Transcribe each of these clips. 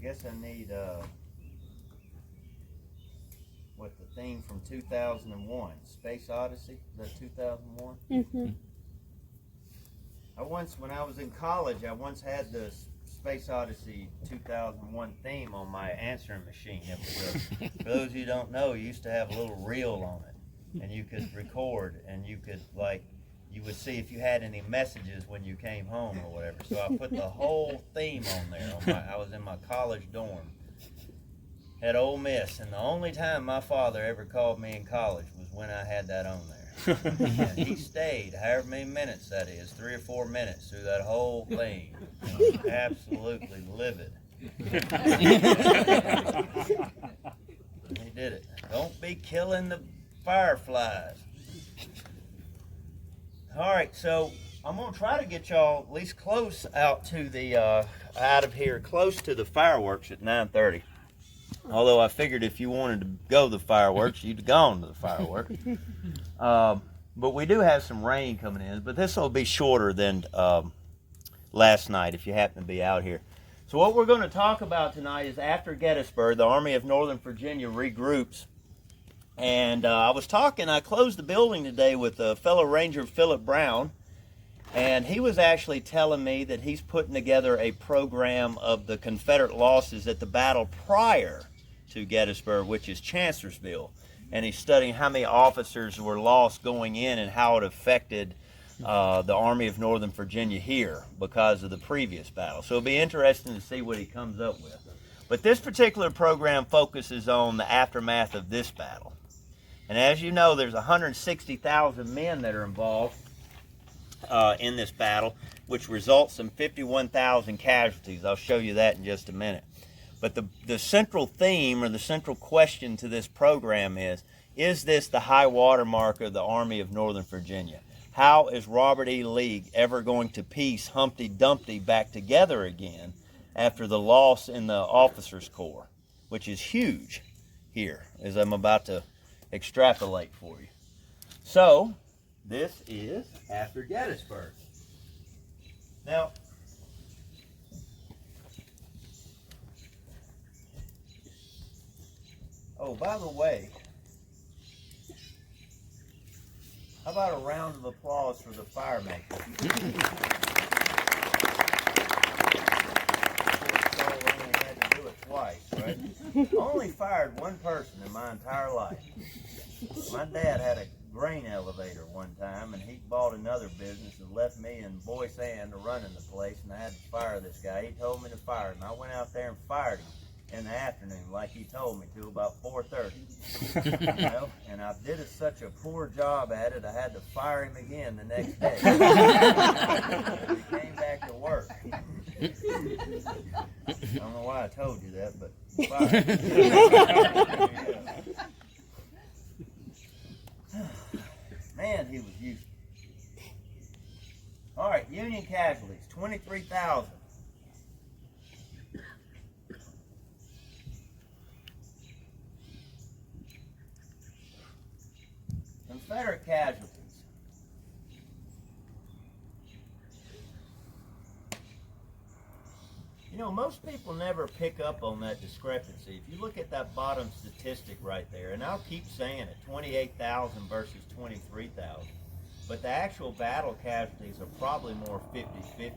guess I need, what, the theme from 2001, Space Odyssey, is that 2001? Mm-hmm. When I was in college, I once had the Space Odyssey 2001 theme on my answering machine. It was for those of you who don't know, you used to have a little reel on it, and you could record, and you could, like, you would see if you had any messages when you came home or whatever. So I put the whole theme on there. I was in my college dorm at Ole Miss, and the only time my father ever called me in college was when I had that on there. And he stayed however many minutes that is, 3 or 4 minutes through that whole thing. Absolutely livid. He did it. Don't be killing the fireflies. All right, so I'm gonna try to get y'all at least close out to the out of here, close to the fireworks at 9:30. Although I figured if you wanted to go to the fireworks, you'd have gone to the fireworks. But we do have some rain coming in, but this will be shorter than last night if you happen to be out here. So what we're going to talk about tonight is after Gettysburg, the Army of Northern Virginia regroups. And I closed the building today with a fellow Ranger, Philip Brown, and he was actually telling me that he's putting together a program of the Confederate losses at the battle prior to Gettysburg, which is Chancellorsville. And he's studying how many officers were lost going in and how it affected the Army of Northern Virginia here because of the previous battle. So it'll be interesting to see what he comes up with. But this particular program focuses on the aftermath of this battle. And as you know, there's 160,000 men that are involved in this battle, which results in 51,000 casualties. I'll show you that in just a minute. But the central theme or the central question to this program is this the high water mark of the Army of Northern Virginia? How is Robert E. Lee ever going to piece Humpty Dumpty back together again after the loss in the officers' corps, which is huge here, as I'm about to extrapolate for you. So, this is after Gettysburg. Now, oh, by the way, how about a round of applause for the fire makers? I only had to do it twice, right? I only fired one person in my entire life. My dad had a grain elevator one time, and he bought another business and left me and Boy Sand running the place, and I had to fire this guy. He told me to fire him. I went out there and fired him in the afternoon, like he told me to, about 4:30. You know? And I did such a poor job at it, I had to fire him again the next day. He came back to work. I don't know why I told you that, but fired him. Man, he was useful. All right, Union casualties, 23,000. Confederate casualties. You know, most people never pick up on that discrepancy. If you look at that bottom statistic right there, and I'll keep saying it, 28,000 versus 23,000, but the actual battle casualties are probably more 50-50.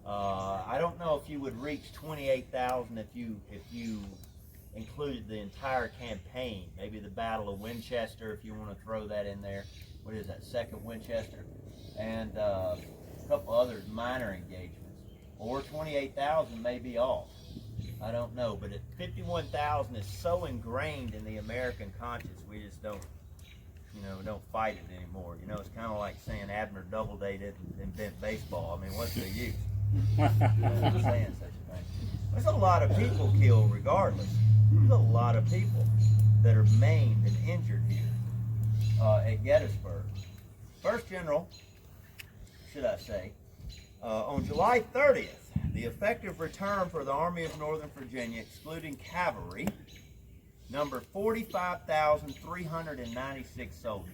I don't know if you would reach 28,000 if you included the entire campaign, maybe the Battle of Winchester, if you want to throw that in there. What is that, Second Winchester? And a couple other minor engagements. Or 28,000 may be off. I don't know, but at 51,000 is so ingrained in the American conscience, we just don't fight it anymore. You know, it's kind of like saying Abner Doubleday didn't invent baseball. I mean, what's the use? Saying such a thing. There's a lot of people killed regardless. There's a lot of people that are maimed and injured here at Gettysburg. First General, should I say, on July 30th, the effective return for the Army of Northern Virginia, excluding cavalry, numbered 45,396 soldiers.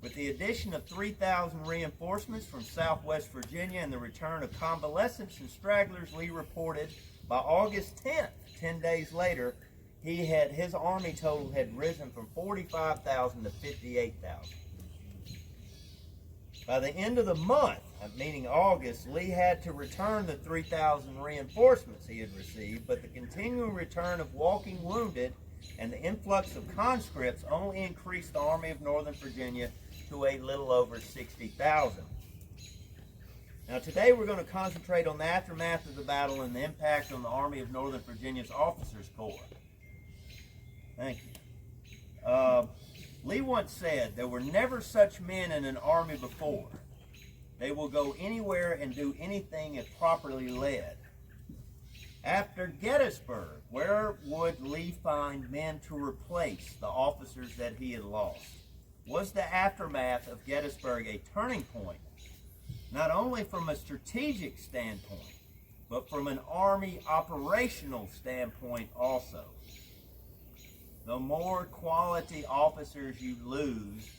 With the addition of 3,000 reinforcements from Southwest Virginia and the return of convalescents and stragglers, Lee reported by August 10th, 10 days later, his army total had risen from 45,000 to 58,000. By the end of the month, meaning August, Lee had to return the 3,000 reinforcements he had received, but the continuing return of walking wounded and the influx of conscripts only increased the Army of Northern Virginia to a little over 60,000. Now today we're going to concentrate on the aftermath of the battle and the impact on the Army of Northern Virginia's Officers Corps. Thank you. Lee once said, "There were never such men in an army before. They will go anywhere and do anything if properly led." After Gettysburg, where would Lee find men to replace the officers that he had lost? Was the aftermath of Gettysburg a turning point, not only from a strategic standpoint, but from an army operational standpoint also? The more quality officers you lose,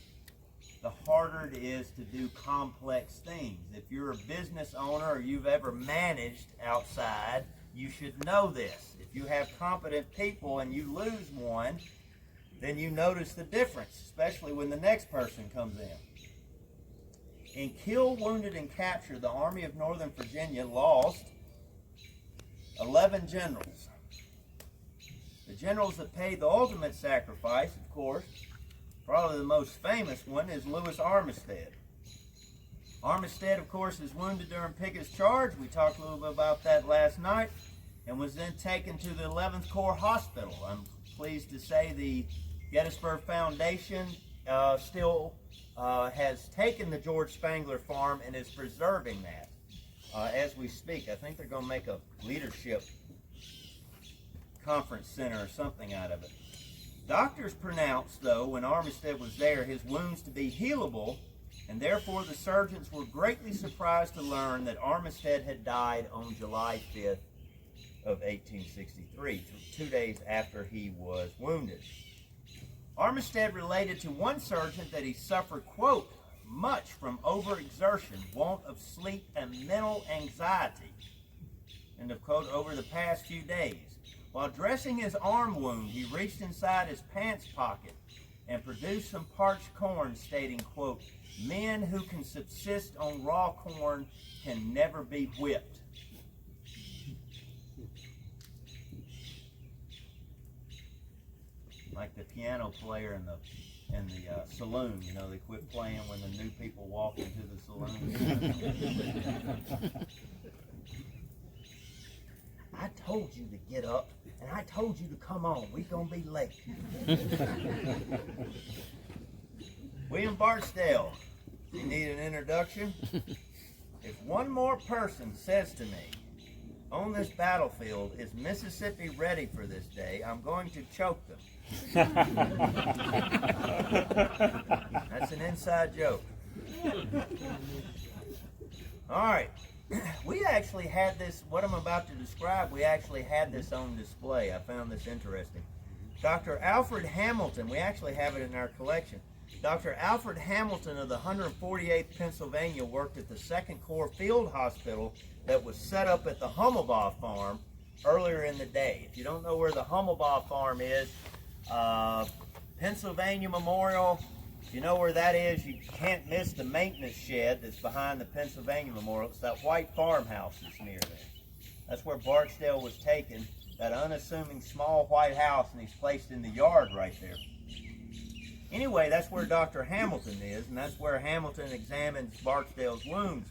the harder it is to do complex things. If you're a business owner or you've ever managed outside, you should know this. If you have competent people and you lose one, then you notice the difference, especially when the next person comes in. In killed, wounded, and captured, the Army of Northern Virginia lost 11 generals. The generals that paid the ultimate sacrifice, of course, probably the most famous one, is Lewis Armistead. Armistead, of course, is wounded during Pickett's charge. We talked a little bit about that last night, and was then taken to the 11th Corps Hospital. I'm pleased to say the Gettysburg Foundation still has taken the George Spangler farm and is preserving that as we speak. I think they're going to make a leadership conference center or something out of it. Doctors pronounced, though, when Armistead was there, his wounds to be healable, and therefore the surgeons were greatly surprised to learn that Armistead had died on July 5th of 1863, 2 days after he was wounded. Armistead related to one surgeon that he suffered, quote, much from overexertion, want of sleep, and mental anxiety, end of quote, over the past few days. While dressing his arm wound, he reached inside his pants pocket and produced some parched corn, stating, quote, men who can subsist on raw corn can never be whipped. Like the piano player in the saloon, you know, they quit playing when the new people walk into the saloon. I told you to get up, and I told you to come on. We're going to be late. William Barksdale, you need an introduction? If one more person says to me, on this battlefield, is Mississippi ready for this day, I'm going to choke them. That's an inside joke. All right. We actually had this, what I'm about to describe, we actually had this on display. I found this interesting. Dr. Alfred Hamilton, we actually have it in our collection. Dr. Alfred Hamilton of the 148th Pennsylvania worked at the 2nd Corps Field Hospital that was set up at the Hummelbaugh Farm earlier in the day. If you don't know where the Hummelbaugh Farm is, Pennsylvania Memorial, if you know where that is, you can't miss the maintenance shed that's behind the Pennsylvania Memorial. It's that white farmhouse that's near there. That's where Barksdale was taken, that unassuming small white house, and he's placed in the yard right there. Anyway, that's where Dr. Hamilton is, and that's where Hamilton examines Barksdale's wounds.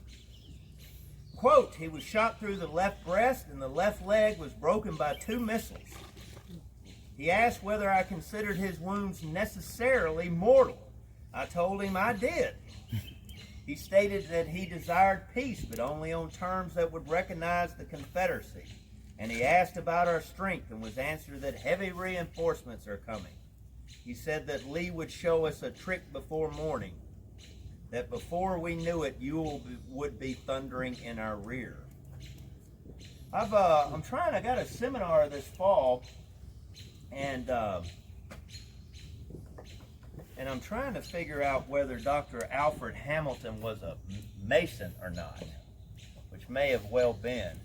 Quote, he was shot through the left breast, and the left leg was broken by 2 missiles. He asked whether I considered his wounds necessarily mortal. I told him I did. He stated that he desired peace, but only on terms that would recognize the Confederacy. And he asked about our strength and was answered that heavy reinforcements are coming. He said that Lee would show us a trick before morning, that before we knew it, you would be thundering in our rear. I got a seminar this fall, and and I'm trying to figure out whether Dr. Alfred Hamilton was a Mason or not, which may have well been.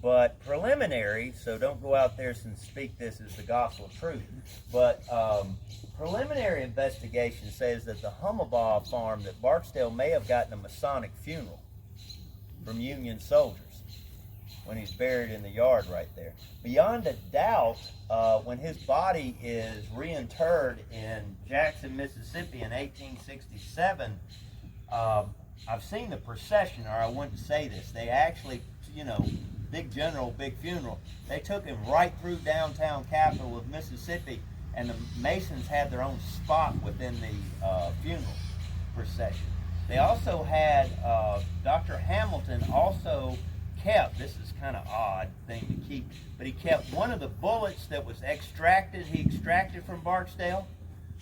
But preliminary, so don't go out there and speak this as the gospel truth, but preliminary investigation says that the Hummelbaugh farm, that Barksdale may have gotten a Masonic funeral from Union soldiers when he's buried in the yard right there. Beyond a doubt, when his body is reinterred in Jackson, Mississippi in 1867, I've seen the procession, or I wouldn't say this, they actually, you know, big general, big funeral. They took him right through downtown capital of Mississippi, and the Masons had their own spot within the funeral procession. They also had, Dr. Hamilton also kept, this is kind of odd thing to keep, but he kept one of the bullets that was extracted, he extracted from Barksdale,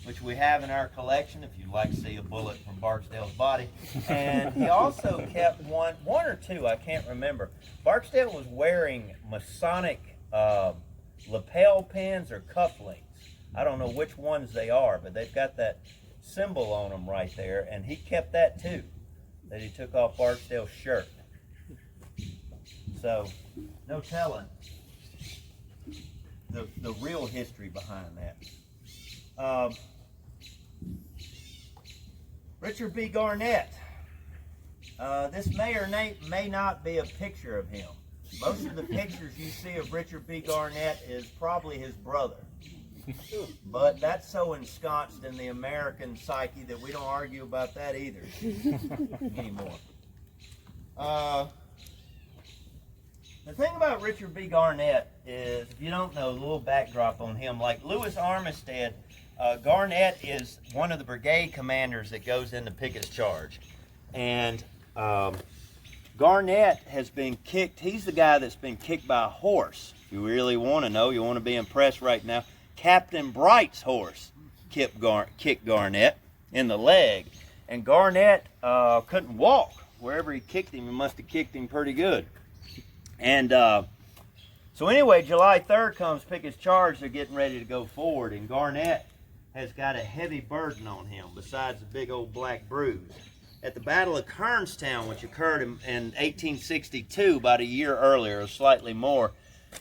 which we have in our collection if you'd like to see a bullet from Barksdale's body. And he also kept one or two, I can't remember. Barksdale was wearing Masonic lapel pins or cufflinks. I don't know which ones they are, but they've got that symbol on them right there, and he kept that too, that he took off Barksdale's shirt. So, no telling the real history behind that. Richard B. Garnett. This may or may not be a picture of him. Most of the pictures you see of Richard B. Garnett is probably his brother. But that's so ensconced in the American psyche that we don't argue about that either anymore. The thing about Richard B. Garnett is, if you don't know, a little backdrop on him, like Louis Armistead, Garnett is one of the brigade commanders that goes into Pickett's charge. And Garnett has been kicked, he's the guy that's been kicked by a horse. If you really want to know, you want to be impressed right now, Captain Bright's horse kicked Garnett in the leg. And Garnett couldn't walk. Wherever he kicked him, he must have kicked him pretty good. And so anyway, July 3rd comes Pickett's charge. They're getting ready to go forward, and Garnett has got a heavy burden on him besides a big old black bruise. At the Battle of Kernstown, which occurred in 1862, about a year earlier, or slightly more,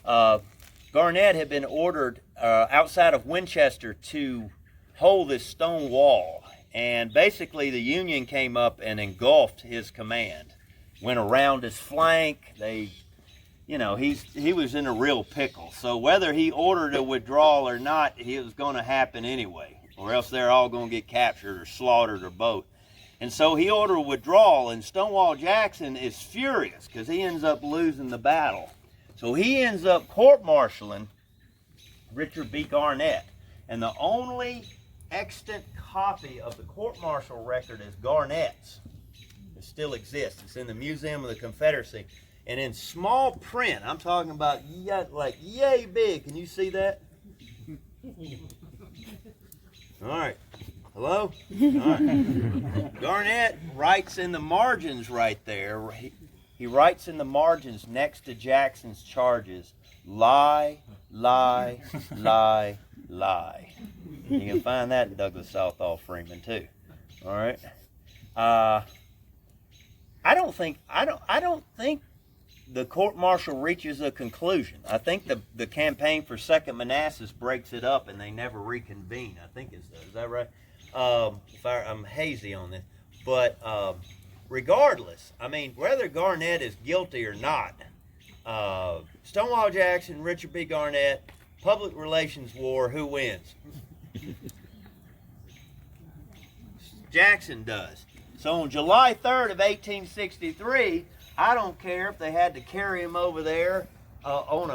Garnett had been ordered outside of Winchester to hold this stone wall, and basically the Union came up and engulfed his command, went around his flank. They, you know, he was in a real pickle. So whether he ordered a withdrawal or not, it was going to happen anyway, or else they're all going to get captured or slaughtered or both. And so he ordered a withdrawal, and Stonewall Jackson is furious because he ends up losing the battle. So he ends up court-martialing Richard B. Garnett. And the only extant copy of the court-martial record is Garnett's. It still exists. It's in the Museum of the Confederacy. And in small print, I'm talking about like yay big. Can you see that? All right. Hello? All right. Garnett writes in the margins right there. He writes in the margins next to Jackson's charges, lie, lie, lie, lie. You can find that in Douglas Southall Freeman too. All right. I don't think the court-martial reaches a conclusion. I think the campaign for Second Manassas breaks it up and they never reconvene. I think is that right? I'm hazy on this, but regardless, I mean, whether Garnett is guilty or not, Stonewall Jackson, Richard B. Garnett, public relations war, who wins? Jackson does. So on July 3rd of 1863, I don't care if they had to carry him over there on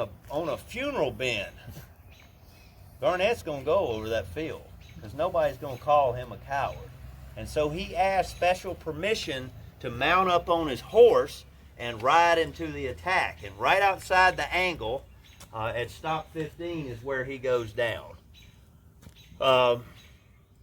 a funeral bin. Garnett's going to go over that field because nobody's going to call him a coward. And so he asked special permission to mount up on his horse and ride into the attack. And right outside the angle at stop 15 is where he goes down.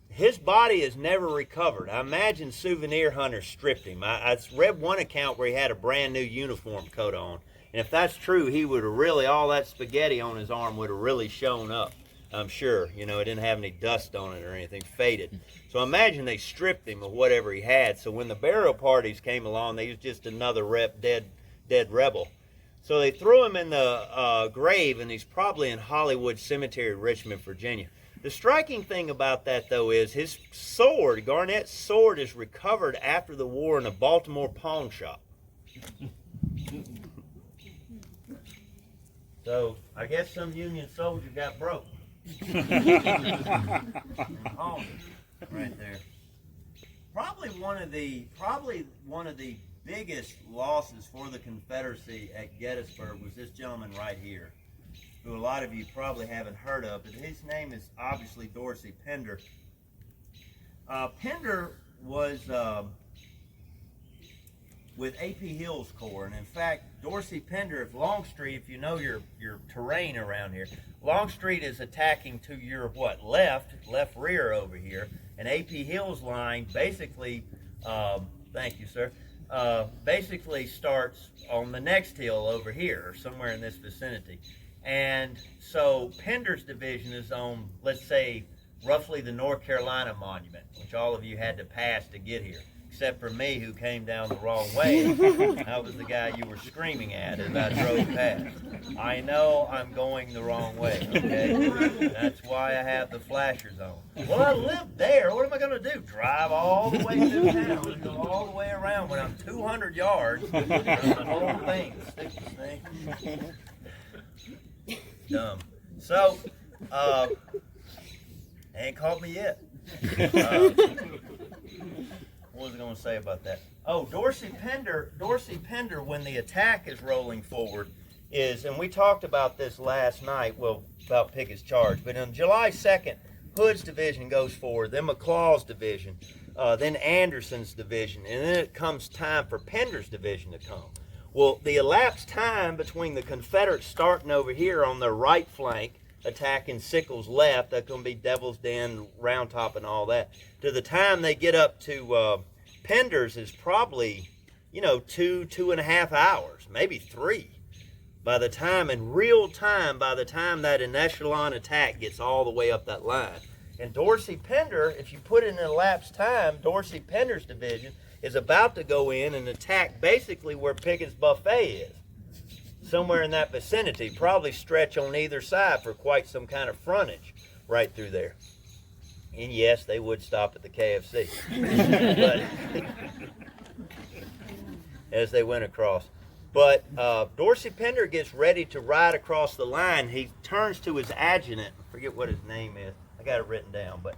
His body is never recovered. I imagine souvenir hunters stripped him. I read one account where he had a brand new uniform coat on. And if that's true, he would have really, all that spaghetti on his arm would have really shown up. I'm sure. You know, it didn't have any dust on it or anything, faded. So imagine they stripped him of whatever he had. So when the burial parties came along, they was just another dead rebel. So they threw him in the grave, and he's probably in Hollywood Cemetery, Richmond, Virginia. The striking thing about that, though, is his sword, Garnett's sword, is recovered after the war in a Baltimore pawn shop. So I guess some Union soldier got broke. Oh, right there. Probably one of the biggest losses for the Confederacy at Gettysburg was this gentleman right here, who a lot of you probably haven't heard of, but his name is obviously Dorsey, Pender. Pender was with A.P. Hill's Corps, and in fact, Dorsey, Pender, if Longstreet, if you know your terrain around here, Longstreet is attacking to your left rear over here, and A.P. Hill's line basically, thank you, sir, basically starts on the next hill over here, or somewhere in this vicinity. And so Pender's division is on, let's say, roughly the North Carolina Monument, which all of you had to pass to get here, except for me, who came down the wrong way. I was the guy you were screaming at as I drove past. I know I'm going the wrong way, okay? That's why I have the flashers on. Well, I live there. What am I going to do? Drive all the way through town and go all the way around when I'm 200 yards from the whole thing. Stick this thing. Dumb. So, ain't caught me yet. What was I going to say about that? Oh, Dorsey Pender, when the attack is rolling forward, and we talked about this last night, about Pickett's charge, but on July 2nd, Hood's division goes forward, then McLaws' division, then Anderson's division, and then it comes time for Pender's division to come. Well, the elapsed time between the Confederates starting over here on their right flank, attacking Sickles' left, that's going to be Devil's Den, Round Top, and all that, to the time they get up to Pender's is probably, 2.5 hours, maybe 3. By the time, in real time, by the time that an echelon attack gets all the way up that line. And Dorsey Pender, if you put it in elapsed time, Dorsey Pender's division is about to go in and attack basically where Pickett's buffet is. Somewhere in that vicinity, probably stretch on either side for quite some kind of frontage right through there. And yes, they would stop at the KFC. But as they went across. But Dorsey Pender gets ready to ride across the line. He turns to his adjutant. I forget what his name is. I got it written down. But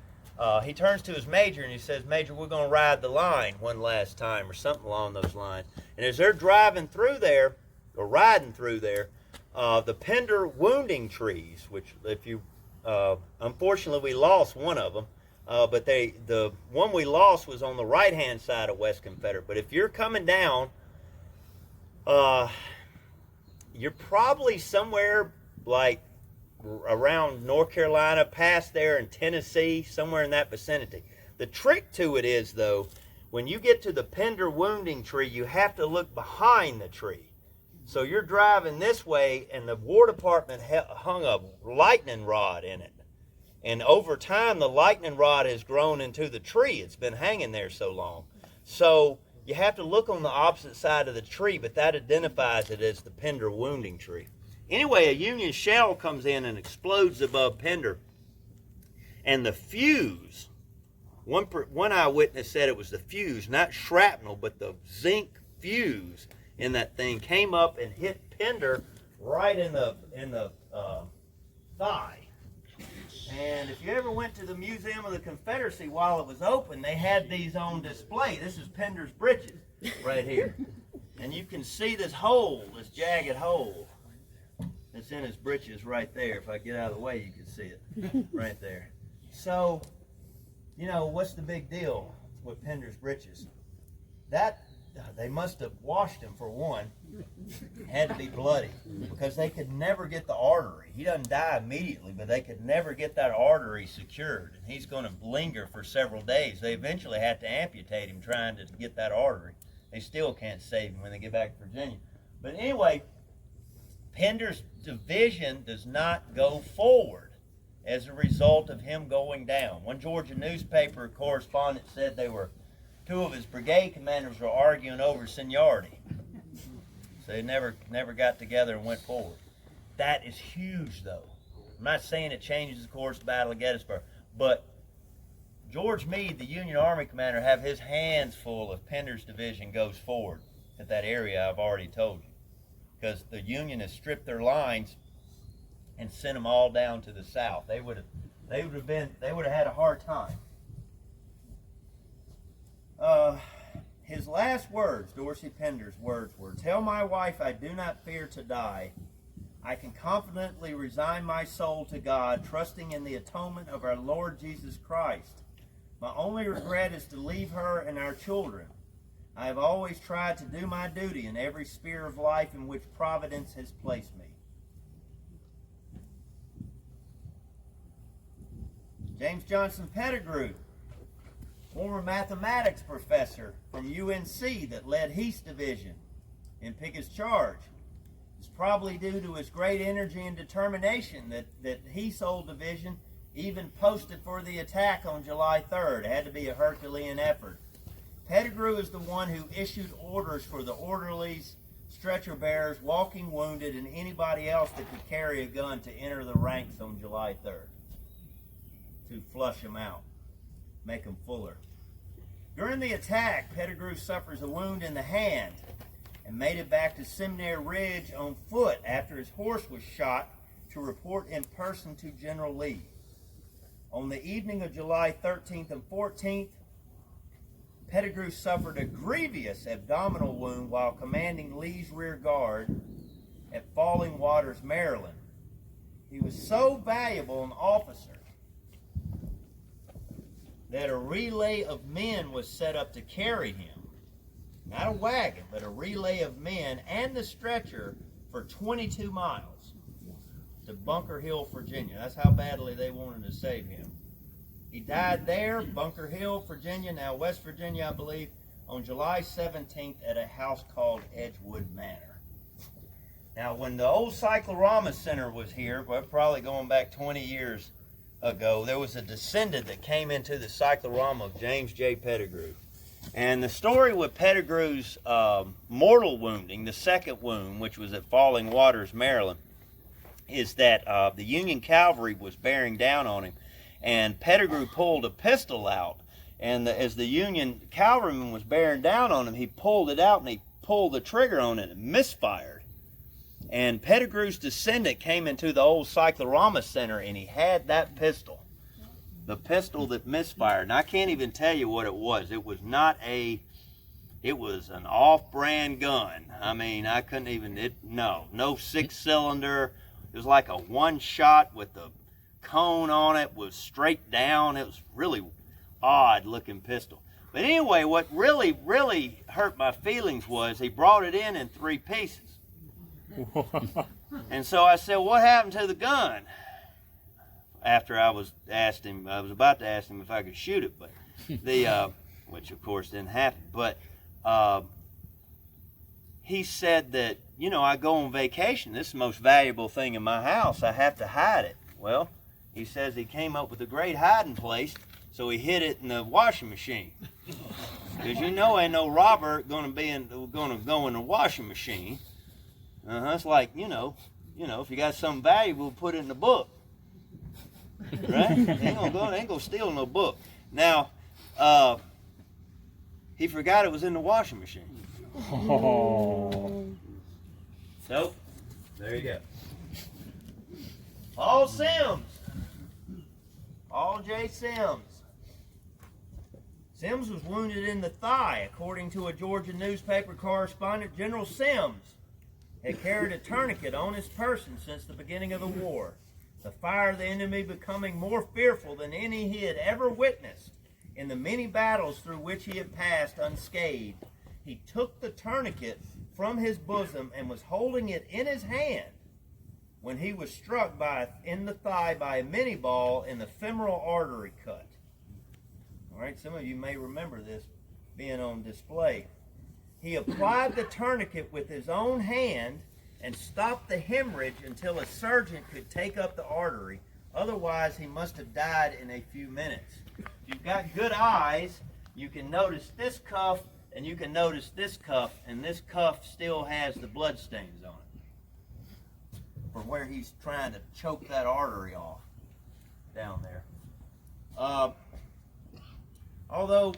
he turns to his major and he says, "Major, we're going to ride the line one last time," or something along those lines. And as they're driving through there, or riding through there, the Pender wounding trees, which if you, unfortunately we lost one of them, but the one we lost was on the right-hand side of West Confederate. But if you're coming down, you're probably somewhere like around North Carolina, past there in Tennessee, somewhere in that vicinity. The trick to it is, though, when you get to the Pender wounding tree, you have to look behind the tree. So you're driving this way, and the War Department hung a lightning rod in it. And over time, the lightning rod has grown into the tree. It's been hanging there so long. So you have to look on the opposite side of the tree, but that identifies it as the Pender wounding tree. Anyway, a Union shell comes in and explodes above Pender. And the fuse, one eyewitness said it was the fuse, not shrapnel, but the zinc fuse in that thing came up and hit Pender right in the thigh. And if you ever went to the Museum of the Confederacy while it was open, they had these on display. This is Pender's breeches right here. And you can see this hole, this jagged hole that's in his breeches right there. If I get out of the way, you can see it right there. So, what's the big deal with Pender's breeches? They must have washed him, for one. Had to be bloody because they could never get the artery. He doesn't die immediately, but they could never get that artery secured. And he's going to linger for several days. They eventually have to amputate him trying to get that artery. They still can't save him when they get back to Virginia. But anyway, Pender's division does not go forward as a result of him going down. One Georgia newspaper correspondent said two of his brigade commanders were arguing over seniority. So they never got together and went forward. That is huge, though. I'm not saying it changes the course of the Battle of Gettysburg, but George Meade, the Union Army commander, have his hands full if Pender's division goes forward at that area I've already told you, because the Union has stripped their lines and sent them all down to the south. They would have had a hard time. His last words, Dorsey Pender's words, were, "Tell my wife I do not fear to die. I can confidently resign my soul to God, trusting in the atonement of our Lord Jesus Christ. My only regret is to leave her and our children. I have always tried to do my duty in every sphere of life in which Providence has placed me." James Johnson Pettigrew, former mathematics professor from UNC that led Heath's division in Pickett's charge. It's probably due to his great energy and determination that Heath's old division even posted for the attack on July 3rd. It had to be a Herculean effort. Pettigrew is the one who issued orders for the orderlies, stretcher bearers, walking wounded, and anybody else that could carry a gun to enter the ranks on July 3rd to flush them out, make them fuller. During the attack, Pettigrew suffers a wound in the hand and made it back to Seminary Ridge on foot after his horse was shot to report in person to General Lee. On the evening of July 13th and 14th, Pettigrew suffered a grievous abdominal wound while commanding Lee's rear guard at Falling Waters, Maryland. He was so valuable an officer that a relay of men was set up to carry him. Not a wagon, but a relay of men and the stretcher for 22 miles to Bunker Hill, Virginia. That's how badly they wanted to save him. He died there, Bunker Hill, Virginia, now West Virginia, I believe, on July 17th at a house called Edgewood Manor. Now, when the old Cyclorama Center was here, well, probably going back 20 years ago, there was a descendant that came into the cyclorama of James J. Pettigrew. And the story with Pettigrew's mortal wounding, the second wound, which was at Falling Waters, Maryland, is that the Union cavalry was bearing down on him, and Pettigrew pulled a pistol out, and as the Union cavalryman was bearing down on him, he pulled it out and he pulled the trigger on it and misfired. And Pettigrew's descendant came into the old Cyclorama Center, and he had that pistol, the pistol that misfired. And I can't even tell you what it was. It was it was an off-brand gun. I mean, I couldn't even, no 6-cylinder. It was like a one-shot with the cone on it, was straight down. It was really odd-looking pistol. But anyway, what really, really hurt my feelings was he brought it in 3 pieces. And so I said, "What happened to the gun?" After I was about to ask him if I could shoot it, but which of course didn't happen. But he said that, I go on vacation. This is the most valuable thing in my house. I have to hide it. Well, he says he came up with a great hiding place, so he hid it in the washing machine. Because ain't no robber gonna go in the washing machine. It's like, if you got something valuable, put it in the book. Right? They ain't gonna steal no book. Now, he forgot it was in the washing machine. Oh. So, there you go. Paul Semmes. Paul J. Semmes. Semmes was wounded in the thigh. According to a Georgia newspaper correspondent, General Semmes had carried a tourniquet on his person since the beginning of the war. The fire of the enemy becoming more fearful than any he had ever witnessed in the many battles through which he had passed unscathed. He took the tourniquet from his bosom and was holding it in his hand when he was struck in the thigh by a mini ball in the femoral artery cut. All right, some of you may remember this being on display. He applied the tourniquet with his own hand and stopped the hemorrhage until a surgeon could take up the artery, Otherwise, he must have died in a few minutes. If you've got good eyes, you can notice this cuff, and you can notice this cuff, and this cuff still has the blood stains on it from where he's trying to choke that artery off down there. Although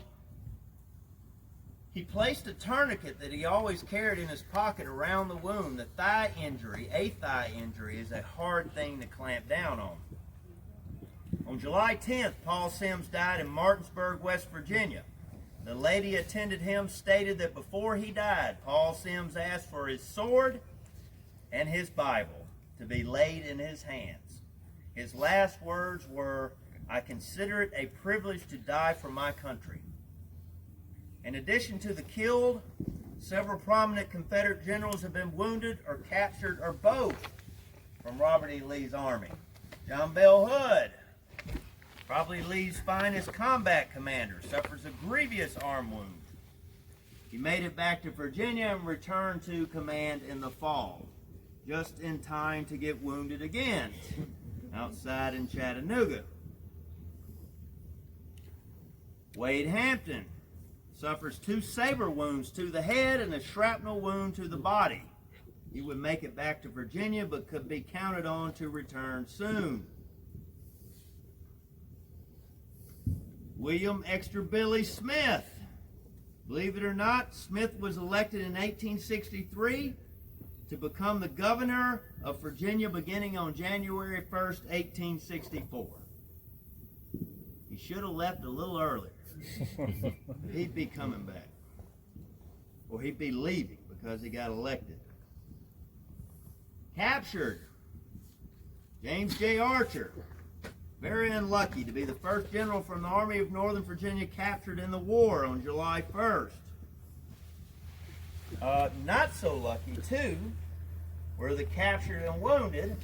he placed a tourniquet that he always carried in his pocket around the wound, the thigh injury, a thigh injury, is a hard thing to clamp down on. On July 10th, Paul Semmes died in Martinsburg, West Virginia. The lady attended him stated that before he died, Paul Semmes asked for his sword and his Bible to be laid in his hands. His last words were, "I consider it a privilege to die for my country." In addition to the killed, several prominent Confederate generals have been wounded or captured or both from Robert E. Lee's army. John Bell Hood, probably Lee's finest combat commander, suffers a grievous arm wound. He made it back to Virginia and returned to command in the fall, just in time to get wounded again outside in Chattanooga. Wade Hampton suffers 2 saber wounds to the head and a shrapnel wound to the body. He would make it back to Virginia, but could be counted on to return soon. William Extra Billy Smith. Believe it or not, Smith was elected in 1863 to become the governor of Virginia beginning on January 1st, 1864. He should have left a little earlier. He'd be coming back. Or he'd be leaving because he got elected. Captured. James J. Archer. Very unlucky to be the first general from the Army of Northern Virginia captured in the war on July 1st. Not so lucky, too, were the captured and wounded,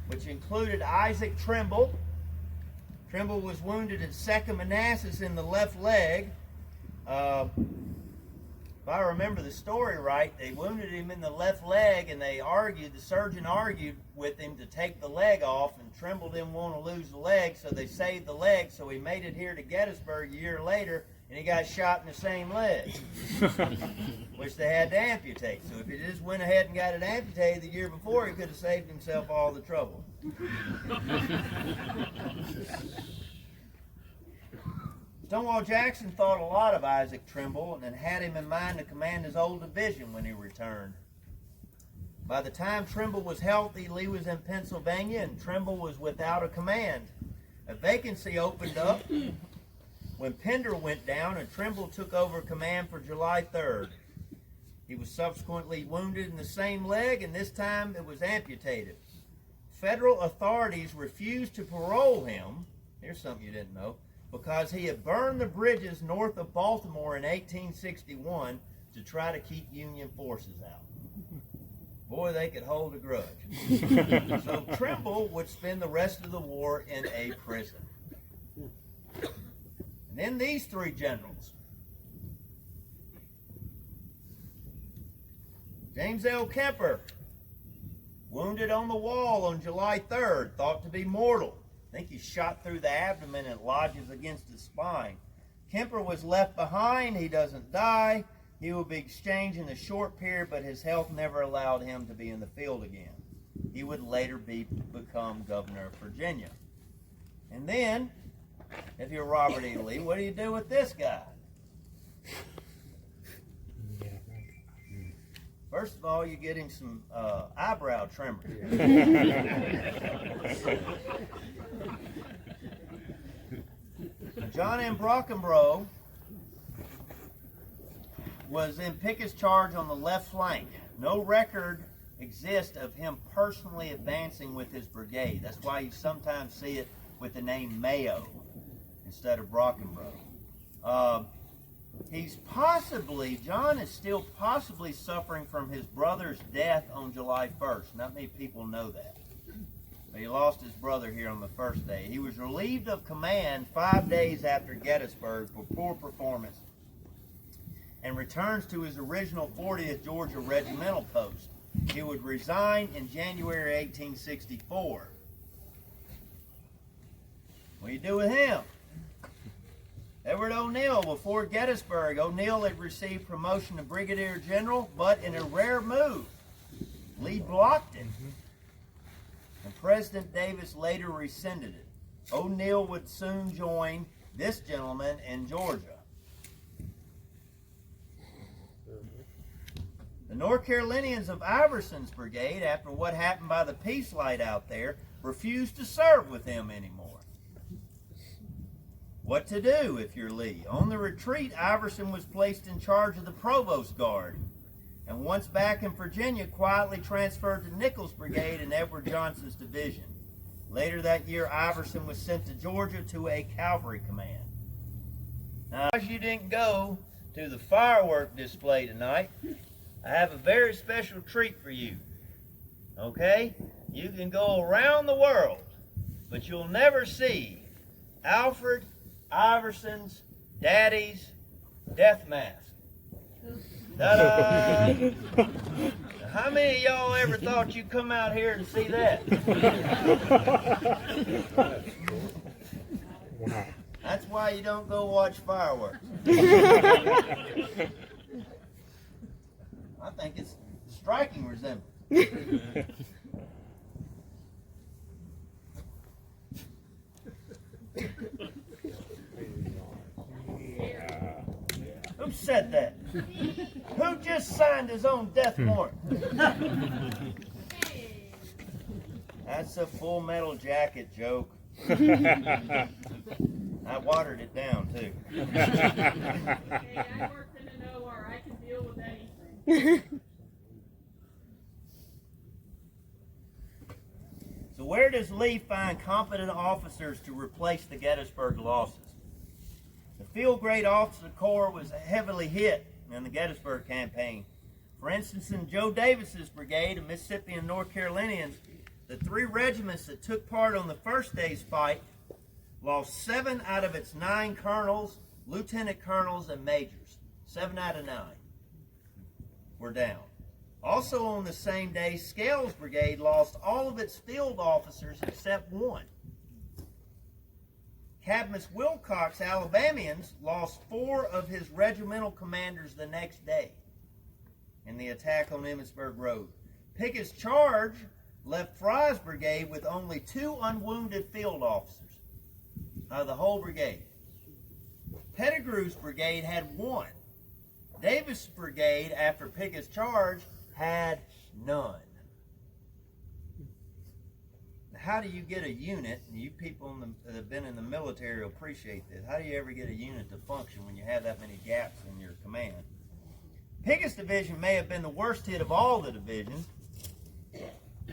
which included Isaac Trimble. Trimble was wounded at 2nd Manassas in the left leg. If I remember the story right, they wounded him in the left leg, and the surgeon argued with him to take the leg off, and Trimble didn't want to lose the leg, so they saved the leg, so he made it here to Gettysburg a year later, and he got shot in the same leg, which they had to amputate. So if he just went ahead and got it amputated the year before, he could have saved himself all the trouble. Stonewall Jackson thought a lot of Isaac Trimble and had him in mind to command his old division when he returned. By the time Trimble was healthy, Lee was in Pennsylvania and Trimble was without a command. A vacancy opened up when Pender went down and Trimble took over command for July 3rd. He was subsequently wounded in the same leg, and this time it was amputated. Federal authorities refused to parole him, here's something you didn't know, because he had burned the bridges north of Baltimore in 1861 to try to keep Union forces out. Boy, they could hold a grudge. So Trimble would spend the rest of the war in a prison. And then these 3 generals. James L. Kemper, wounded on the wall on July 3rd, thought to be mortal. I think he's shot through the abdomen and lodges against his spine. Kemper was left behind. He doesn't die. He will be exchanged in a short period, but his health never allowed him to be in the field again. He would later become governor of Virginia. And then, if you're Robert E. Lee, what do you do with this guy? First of all, you get him some eyebrow trimmer. John M. Brockenbrough was in Pickett's charge on the left flank. No record exists of him personally advancing with his brigade. That's why you sometimes see it with the name Mayo instead of Brockenbrough. John is still possibly suffering from his brother's death on July 1st. Not many people know that. But he lost his brother here on the first day. He was relieved of command 5 days after Gettysburg for poor performance and returns to his original 40th Georgia Regimental post. He would resign in January 1864. What do you do with him? Edward O'Neill, before Gettysburg, O'Neill had received promotion to brigadier general, but in a rare move, Lee blocked it. And President Davis later rescinded it. O'Neill would soon join this gentleman in Georgia. The North Carolinians of Iverson's brigade, after what happened by the Peace Light out there, refused to serve with him anymore. What to do if you're Lee? On the retreat, Iverson was placed in charge of the Provost Guard, and once back in Virginia, quietly transferred to Nichols' brigade in Edward Johnson's division. Later that year, Iverson was sent to Georgia to a cavalry command. Now, as you didn't go to the firework display tonight, I have a very special treat for you. Okay? You can go around the world, but you'll never see Alfred Iverson's daddy's death mask. Ta-da! How many of y'all ever thought you'd come out here and see that? That's why you don't go watch fireworks. I think it's striking resemblance. Who said that? Who just signed his own death warrant? That's a Full Metal Jacket joke. I watered it down too. Hey, I worked in an OR. I can deal with anything. So where does Lee find competent officers to replace the Gettysburg losses? The Field Grade Officer Corps was heavily hit in the Gettysburg campaign. For instance, in Joe Davis's brigade of Mississippi and North Carolinians, the 3 regiments that took part on the first day's fight lost 7 out of its 9 colonels, lieutenant colonels, and majors. 7 out of 9 were down. Also on the same day, Scales' brigade lost all of its field officers except 1. Cadmus Wilcox, Alabamians, lost 4 of his regimental commanders the next day in the attack on Emmitsburg Road. Pickett's charge left Fry's brigade with only 2 unwounded field officers out of the whole brigade. Pettigrew's brigade had 1. Davis' brigade, after Pickett's charge, had none. How do you get a unit, and you people that have been in the military will appreciate this, how do you ever get a unit to function when you have that many gaps in your command? Pickett's division may have been the worst hit of all the divisions.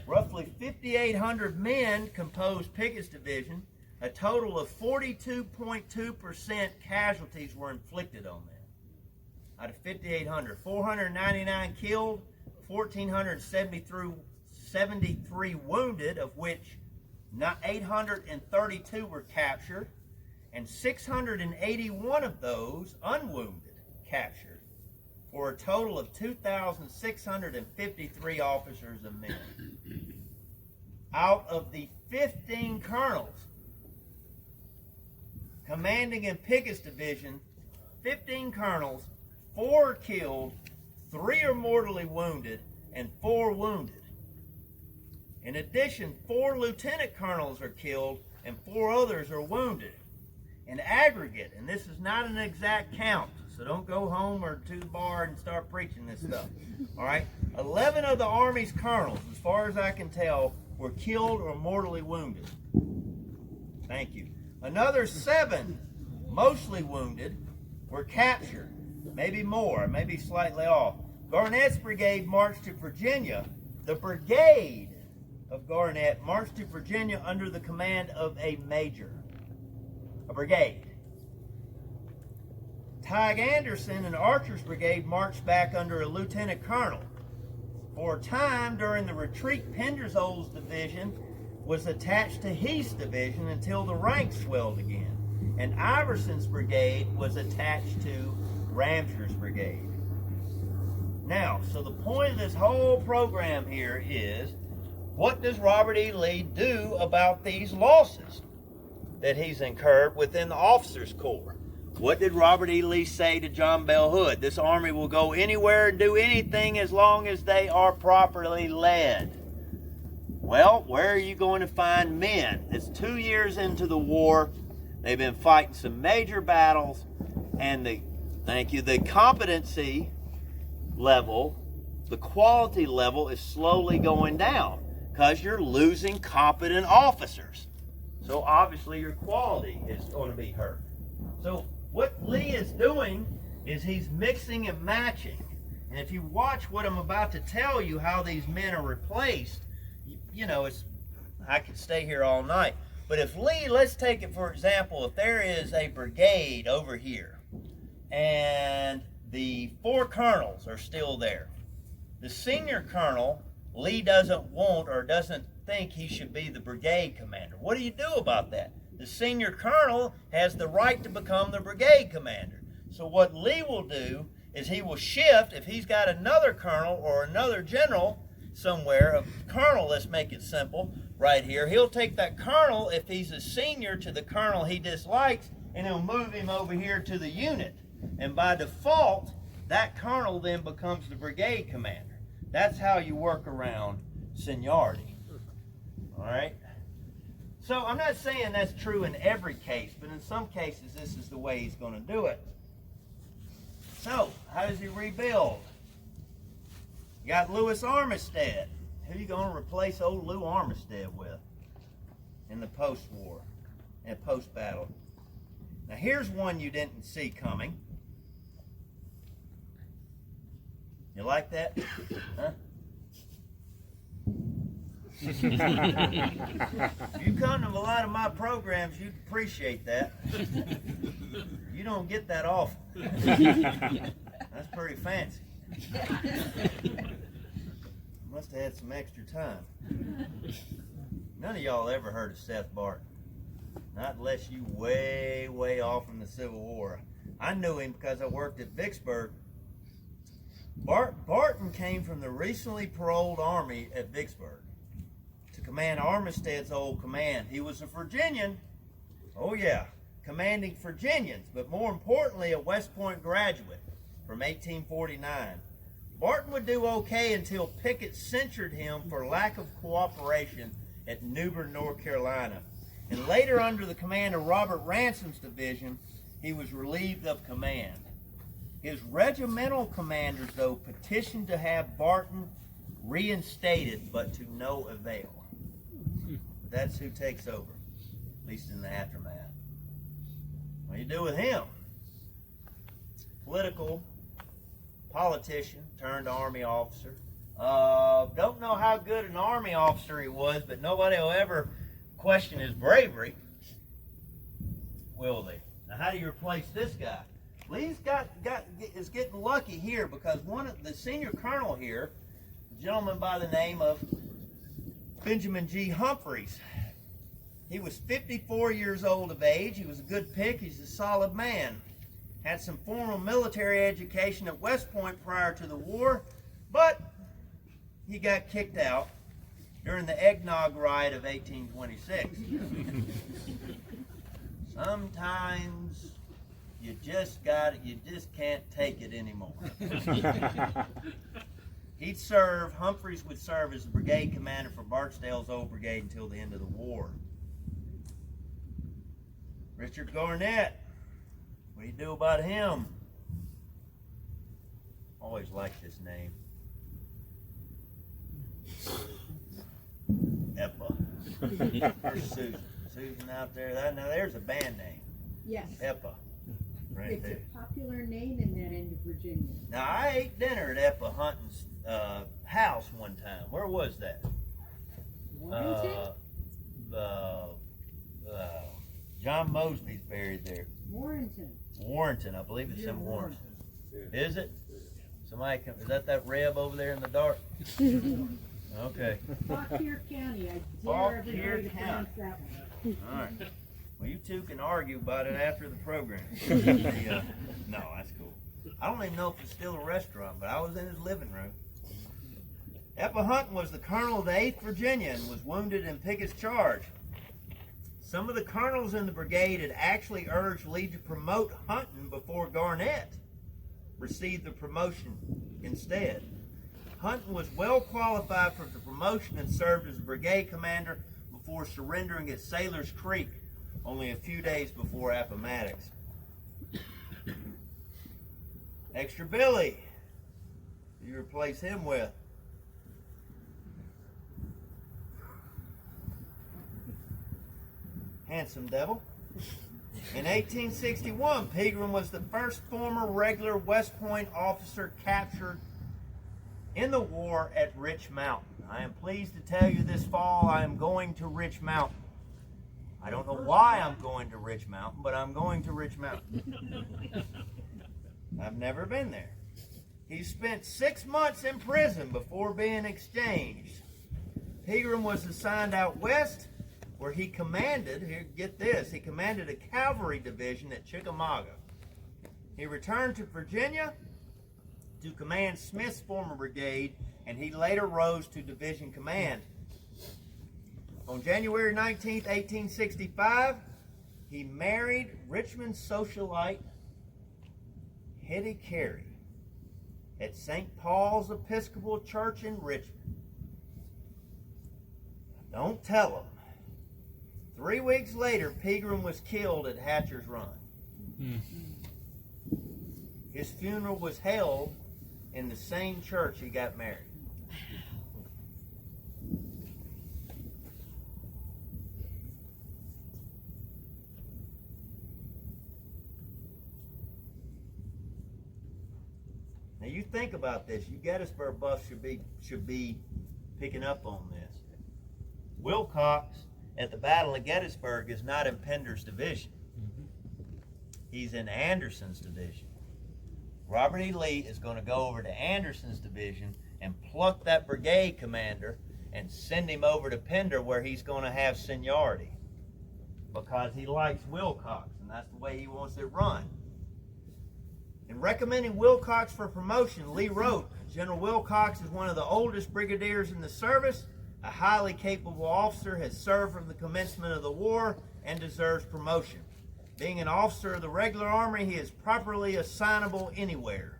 Roughly 5,800 men composed Pickett's division. A total of 42.2% casualties were inflicted on them. Out of 5,800, 499 killed, 1,473 wounded, of which 832 were captured, and 681 of those unwounded captured, for a total of 2,653 officers and men. Out of the 15 colonels commanding in Pickett's division, 15 colonels, 4 are killed, 3 are mortally wounded, and 4 wounded. In addition, 4 lieutenant colonels are killed and 4 others are wounded. In aggregate, and this is not an exact count, so don't go home or to the bar and start preaching this stuff. All right? 11 of the Army's colonels, as far as I can tell, were killed or mortally wounded. Thank you. Another 7, mostly wounded, were captured. Maybe more, maybe slightly off. Garnett's brigade marched to Virginia. The brigade of Garnett marched to Virginia under the command of a major. A brigade. Tig Anderson and Archer's brigade marched back under a lieutenant colonel. For a time during the retreat, Pender's old division was attached to Heath's division until the ranks swelled again. And Iverson's brigade was attached to Ramseur's brigade. Now, so the point of this whole program here is, what does Robert E. Lee do about these losses? that he's incurred within the officers' corps. What did Robert E. Lee say to John Bell Hood? This army will go anywhere and do anything as long as they are properly led. Well, where are you going to find men? It's 2 years into the war. They've been fighting some major battles, and the competency level, the quality level is slowly going down because you're losing competent officers. So obviously your quality is going to be hurt. So what Lee is doing is he's mixing and matching. And if you watch what I'm about to tell you, how these men are replaced, you know, I could stay here all night. But if Lee, let's take it for example, if there is a brigade over here and the 4 colonels are still there, the senior colonel, Lee doesn't want or doesn't think he should be the brigade commander. What do you do about that? The senior colonel has the right to become the brigade commander. So what Lee will do is he will shift, if he's got another colonel or another general somewhere, a colonel, let's make it simple, right here, he'll take that colonel, if he's a senior, to the colonel he dislikes, and he'll move him over here to the unit. And by default, that colonel then becomes the brigade commander. That's how you work around seniority. All right? So I'm not saying that's true in every case, but in some cases this is the way he's going to do it. So, how does he rebuild? You got Lewis Armistead. Who are you going to replace old Lou Armistead with in the post-war and post-battle? Now here's one you didn't see coming. You like that? Huh? If you come to a lot of my programs, you'd appreciate that. You don't get that often. That's pretty fancy. Must have had some extra time. None of y'all ever heard of Seth Barton. Not unless you way, way off in the Civil War. I knew him because I worked at Vicksburg. Barton came from the recently paroled army at Vicksburg to command Armistead's old command. He was a Virginian, oh yeah, commanding Virginians, but more importantly a West Point graduate from 1849. Barton would do okay until Pickett censured him for lack of cooperation at New Bern, North Carolina. And later, under the command of Robert Ransom's division, he was relieved of command. His regimental commanders, though, petitioned to have Barton reinstated, but to no avail. That's who takes over, at least in the aftermath. What do you do with him? Politician turned army officer. Don't know how good an army officer he was, but nobody will ever question his bravery, will they? Now, how do you replace this guy? Lee's is getting lucky here because one of the senior colonel here, a gentleman by the name of Benjamin G. Humphreys. He was 54 years old of age. He was a good pick. He's a solid man. Had some formal military education at West Point prior to the war, but he got kicked out during the eggnog riot of 1826. Sometimes you just can't take it anymore. Humphreys would serve as the brigade commander for Barksdale's old brigade until the end of the war. Richard Garnett, what do you do about him? Always liked this name. Eppa. There's Susan. Susan out there. Now there's a band name. Yes. Eppa. Right It's there. a popular name in that end of Virginia. Now I ate dinner at Eppa Hunting's house one time. Where was that? Warrington? John Mosby's buried there. Warrington. I believe it's Near in Warrington. Is it? Somebody come, is that Reb over there in the dark? Okay. Fauquier County. I Fauquier dare everybody to County. pronounce that one. All right. Well, you two can argue about it after the program. No, that's cool. I don't even know if it's still a restaurant, but I was in his living room. Eppa Hunting was the colonel of the 8th Virginia and was wounded in Pickett's charge. Some of the colonels in the brigade had actually urged Lee to promote Hunton before Garnett received the promotion instead. Hunton was well qualified for the promotion and served as a brigade commander before surrendering at Sailor's Creek only a few days before Appomattox. Extra Billy, who you replace him with? Handsome devil. In 1861, Pettigrew was the first former regular West Point officer captured in the war at Rich Mountain. I am pleased to tell you this fall I am going to Rich Mountain. I don't know why I'm going to Rich Mountain, but I'm going to Rich Mountain. I've never been there. He spent 6 months in prison before being exchanged. Pettigrew was assigned out west, where he commanded, here, get this, he commanded a cavalry division at Chickamauga. He returned to Virginia to command Smith's former brigade, and he later rose to division command. On January 19, 1865, he married Richmond socialite Hetty Carey at St. Paul's Episcopal Church in Richmond. Don't tell him. 3 weeks later, Pettigrew was killed at Hatcher's Run. His funeral was held in the same church he got married. Now you think about this. You Gettysburg buffs should be picking up on this. Wilcox at the Battle of Gettysburg is not in Pender's division. He's in Anderson's division. Robert E. Lee is going to go over to Anderson's division and pluck that brigade commander and send him over to Pender, where he's going to have seniority, because he likes Wilcox and that's the way he wants it run. In recommending Wilcox for promotion, Lee wrote, "General Wilcox is one of the oldest brigadiers in the service, a highly capable officer, has served from the commencement of the war, and deserves promotion. Being an officer of the regular army, he is properly assignable anywhere."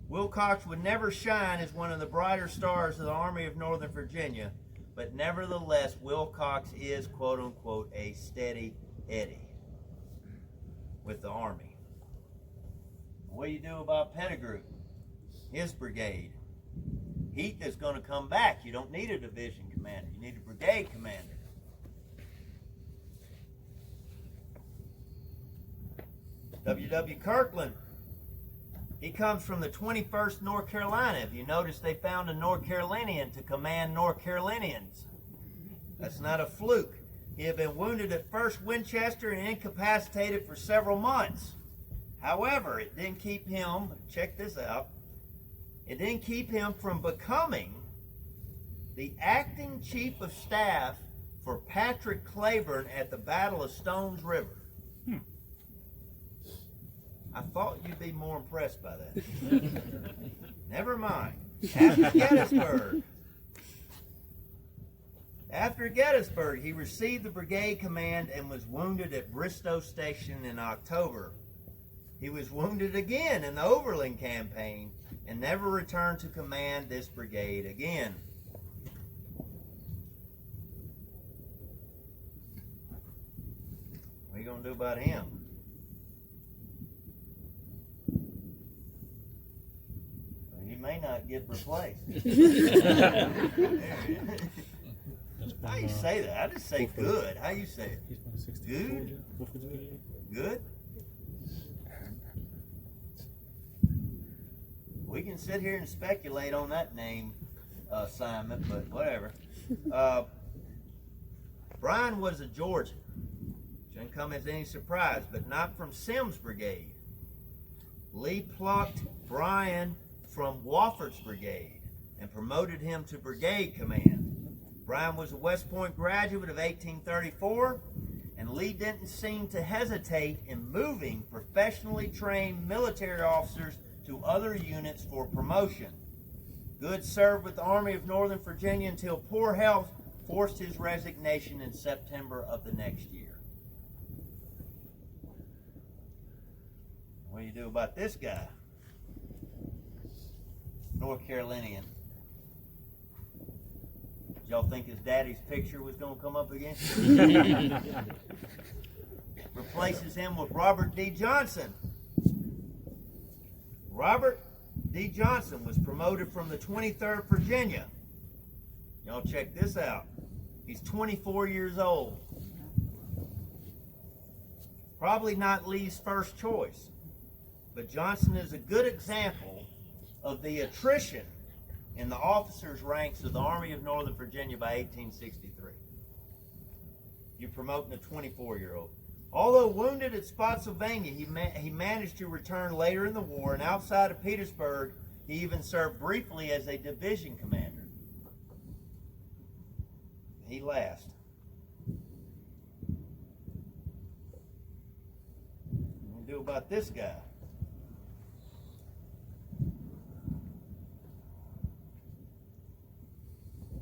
Wilcox would never shine as one of the brighter stars of the Army of Northern Virginia, but nevertheless, Wilcox is, quote unquote, a steady Eddie with the Army. What do you do about Pettigrew, his brigade? Heath is going to come back. You don't need a division commander. You need a brigade commander. W.W. Kirkland, he comes from the 21st North Carolina. If you notice, they found a North Carolinian to command North Carolinians. That's not a fluke. He had been wounded at 1st Winchester and incapacitated for several months. However, it didn't keep him, check this out, it didn't keep him from becoming the acting chief of staff for Patrick Cleburne at the Battle of Stones River. I thought you'd be more impressed by that. Never mind. After Gettysburg, he received the brigade command and was wounded at Bristow Station in October. He was wounded again in the Overland campaign and never returned to command this brigade again. What are you going to do about him? Well, he may not get replaced. How you say that? I just say good. How you say it? Good? Good? We can sit here and speculate on that name assignment, but whatever. Bryan was a Georgian. Shouldn't come as any surprise, but not from Semmes' brigade. Lee plucked Bryan from Wofford's brigade and promoted him to brigade command. Bryan was a West Point graduate of 1834, and Lee didn't seem to hesitate in moving professionally trained military officers to other units for promotion. Good served with the Army of Northern Virginia until poor health forced his resignation in September of the next year. What do you do about this guy? North Carolinian. Did y'all think his daddy's picture was going to come up again? Replaces him with Robert D. Johnson. Robert D. Johnson was promoted from the 23rd Virginia. Y'all check this out. He's 24 years old. Probably not Lee's first choice, but Johnson is a good example of the attrition in the officers' ranks of the Army of Northern Virginia by 1863. You're promoting a 24-year-old. Although wounded at Spotsylvania, he managed to return later in the war, and outside of Petersburg, he even served briefly as a division commander. He last. What do you do about this guy?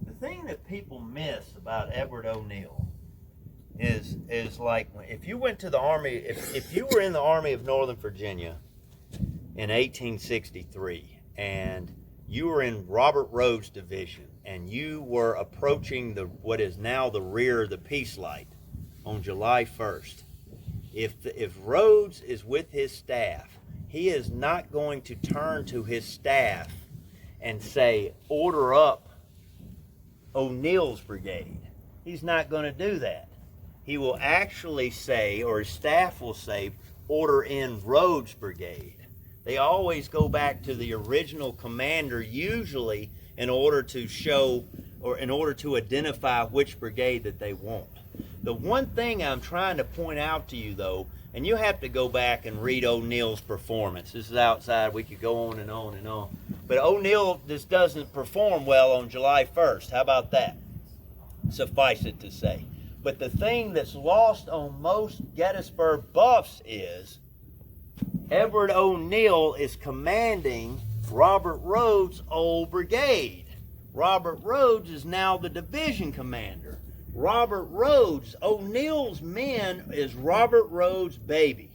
The thing that people miss about Edward O'Neill is like, if you went to the Army, if you were in the Army of Northern Virginia in 1863 and you were in Robert Rhodes' division and you were approaching what is now the rear of the Peace Light on July 1st, if Rhodes is with his staff, he is not going to turn to his staff and say, order up O'Neill's brigade. He's not going to do that. He will actually say, or his staff will say, order in Rhodes' brigade. They always go back to the original commander, usually in order to show, or in order to identify which brigade that they want. The one thing I'm trying to point out to you, though, and you have to go back and read O'Neill's performance. This is outside. We could go on and on and on. But O'Neill just doesn't perform well on July 1st. How about that? Suffice it to say. But the thing that's lost on most Gettysburg buffs is Edward O'Neill is commanding Robert Rhodes' old brigade. Robert Rhodes is now the division commander. Robert Rhodes, O'Neill's men is Robert Rhodes' baby.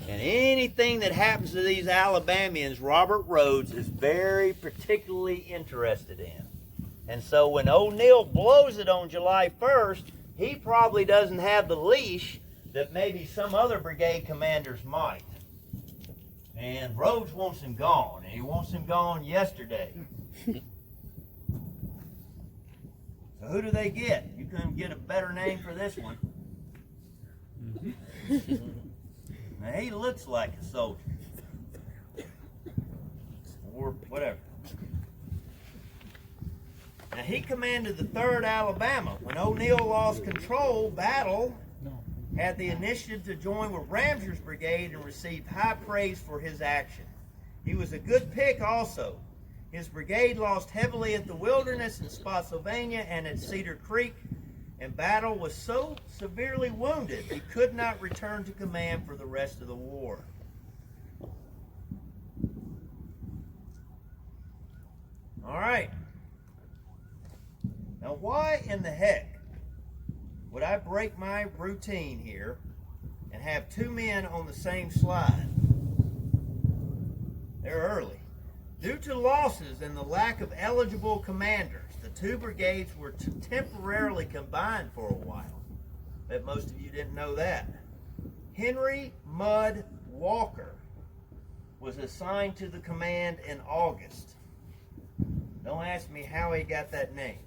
And anything that happens to these Alabamians, Robert Rhodes is very particularly interested in. And so when O'Neill blows it on July 1st, he probably doesn't have the leash that maybe some other brigade commanders might. And Rhodes wants him gone, and he wants him gone yesterday. So who do they get? You couldn't get a better name for this one. Now he looks like a soldier. Or whatever. Now he commanded the 3rd Alabama. When O'Neill lost control, Battle had the initiative to join with Ramser's brigade and received high praise for his action. He was a good pick also. His brigade lost heavily at the Wilderness in Spotsylvania and at Cedar Creek, and Battle was so severely wounded he could not return to command for the rest of the war. All right. Now, why in the heck would I break my routine here and have 2 men on the same slide? They're early. Due to losses and the lack of eligible commanders, the 2 brigades were temporarily combined for a while. Bet most of you didn't know that. Henry Mudd Walker was assigned to the command in August. Don't ask me how he got that name.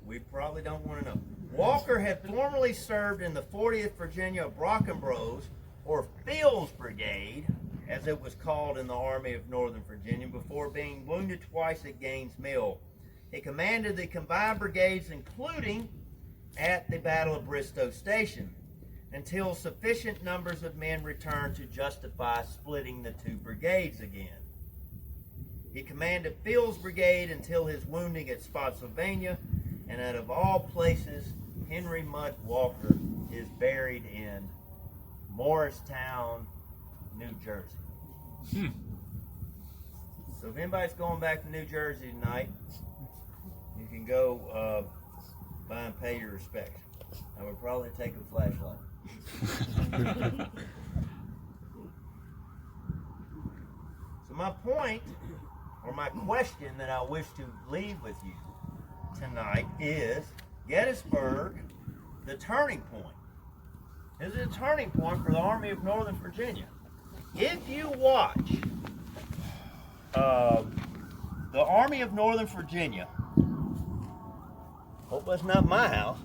We probably don't want to know. Walker had formerly served in the 40th Virginia Brockenbros, or Fields Brigade, as it was called in the Army of Northern Virginia, before being wounded twice at Gaines Mill. He commanded the combined brigades, including at the Battle of Bristow Station, until sufficient numbers of men returned to justify splitting the 2 brigades again. He commanded Fields' brigade until his wounding at Spotsylvania, and out of all places, Henry Mudd Walker is buried in Morristown, New Jersey. So if anybody's going back to New Jersey tonight, You can go by and pay your respects. I would probably take a flashlight. So my point, or my question that I wish to leave with you tonight is Gettysburg, the turning point. This is a turning point for the Army of Northern Virginia. If you watch the Army of Northern Virginia, hope that's not my house.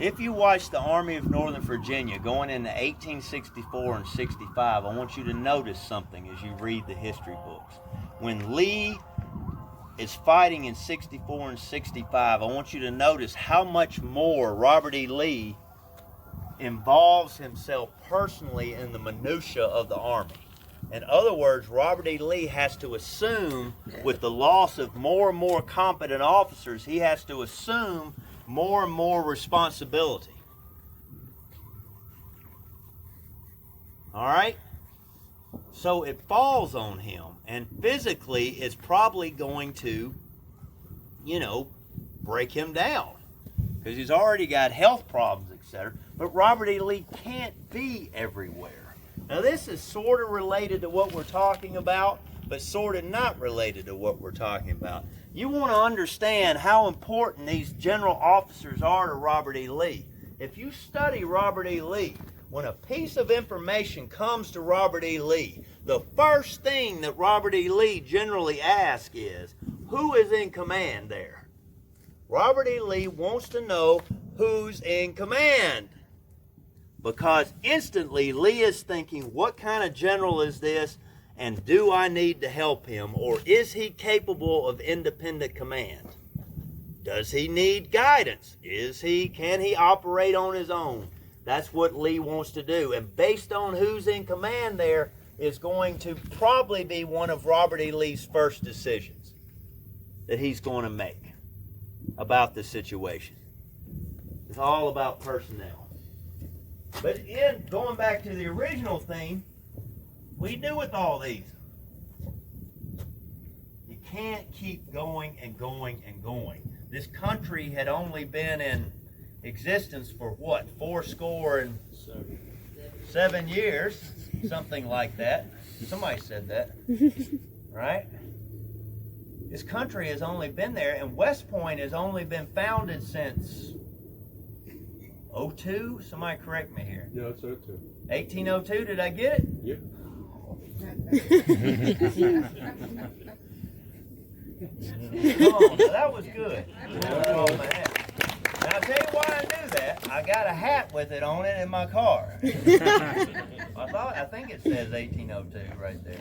If you watch the Army of Northern Virginia going into 1864 and 65, I want you to notice something as you read the history books. When Lee is fighting in 64 and 65, I want you to notice how much more Robert E. Lee involves himself personally in the minutia of the Army. In other words, Robert E. Lee has to assume, with the loss of more and more competent officers, he has to assume more and more responsibility. All right? So it falls on him, and physically it's probably going to, break him down, because he's already got health problems, etc. But Robert E. Lee can't be everywhere. Now this is sort of related to what we're talking about, but sort of not related to what we're talking about. You want to understand how important these general officers are to Robert E. Lee. If you study Robert E. Lee, when a piece of information comes to Robert E. Lee, the first thing that Robert E. Lee generally asks is, who is in command there? Robert E. Lee wants to know who's in command. Because instantly Lee is thinking, what kind of general is this? And do I need to help him, or is he capable of independent command? Does he need guidance? Can he operate on his own? That's what Lee wants to do. And based on who's in command there is going to probably be one of Robert E. Lee's first decisions that he's going to make about the situation. It's all about personnel. But in going back to the original theme, we do with all these. You can't keep going and going and going. This country had only been in existence for what, 7 years, something like that. Somebody said that, right? This country has only been there, and West Point has only been founded since 02. Somebody correct me here. Yeah, it's 02. 1802. Did I get it? Yep. Come on, now that was good. Oh, man. Now I'll tell you why I knew that. I got a hat with it on it in my car. I think it says 1802 right there.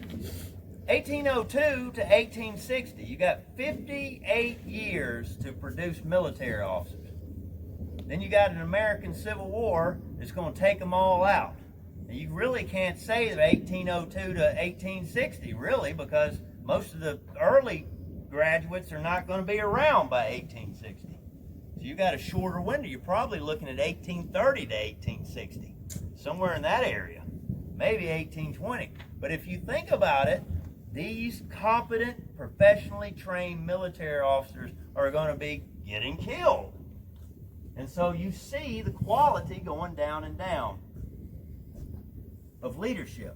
1802 to 1860. You got 58 years to produce military officers. Then you got an American Civil War that's going to take them all out. You really can't say that 1802 to 1860, really, because most of the early graduates are not going to be around by 1860. So you got a shorter window. You're probably looking at 1830 to 1860, somewhere in that area, maybe 1820. But if you think about it, these competent, professionally trained military officers are going to be getting killed. And so you see the quality going down and down of leadership.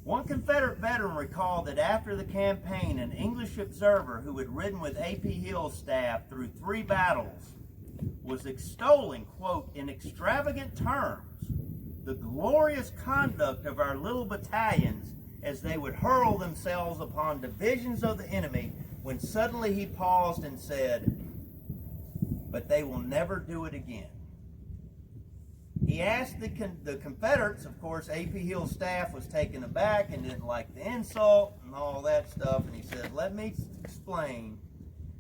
One Confederate veteran recalled that after the campaign, an English observer who had ridden with A.P. Hill's staff through 3 battles was extolling, quote, in extravagant terms, the glorious conduct of our little battalions as they would hurl themselves upon divisions of the enemy, when suddenly he paused and said, but they will never do it again. He asked the Confederates, of course, A.P. Hill's staff was taken aback and didn't like the insult and all that stuff, and he said, let me explain.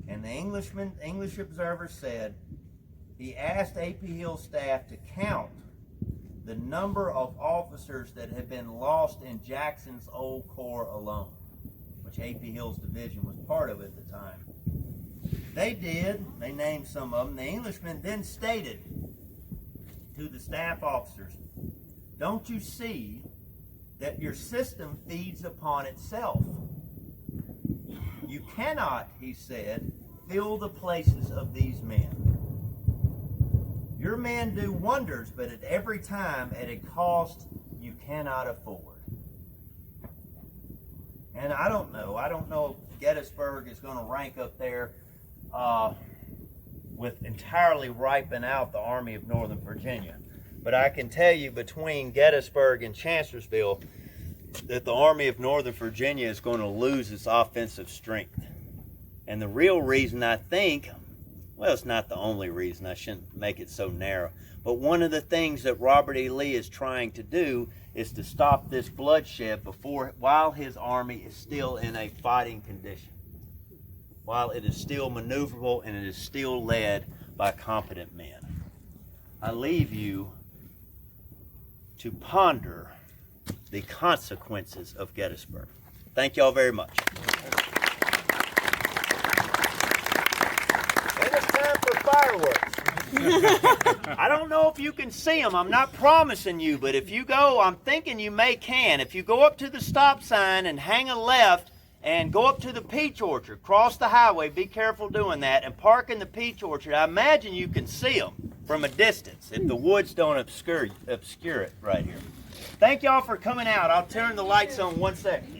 And the English observer said, he asked A.P. Hill's staff to count the number of officers that had been lost in Jackson's Old Corps alone, which A.P. Hill's division was part of at the time. They did. They named some of them. The Englishmen then stated to the staff officers, don't you see that your system feeds upon itself? You cannot, he said, fill the places of these men. Your men do wonders, but at every time at a cost you cannot afford. And I don't know if Gettysburg is going to rank up there with entirely wiping out the Army of Northern Virginia. But I can tell you between Gettysburg and Chancellorsville that the Army of Northern Virginia is going to lose its offensive strength. And the real reason, I think, well, it's not the only reason, I shouldn't make it so narrow, but one of the things that Robert E. Lee is trying to do is to stop this bloodshed while his army is still in a fighting condition, while it is still maneuverable and it is still led by competent men. I leave you to ponder the consequences of Gettysburg. Thank y'all very much. And it's time for fireworks. I don't know if you can see them. I'm not promising you, but if you go, I'm thinking you can. If you go up to the stop sign and hang a left and go up to the peach orchard, cross the highway, be careful doing that, and park in the peach orchard, I imagine you can see them from a distance if the woods don't obscure it right here. Thank y'all for coming out. I'll turn the lights on 1 second.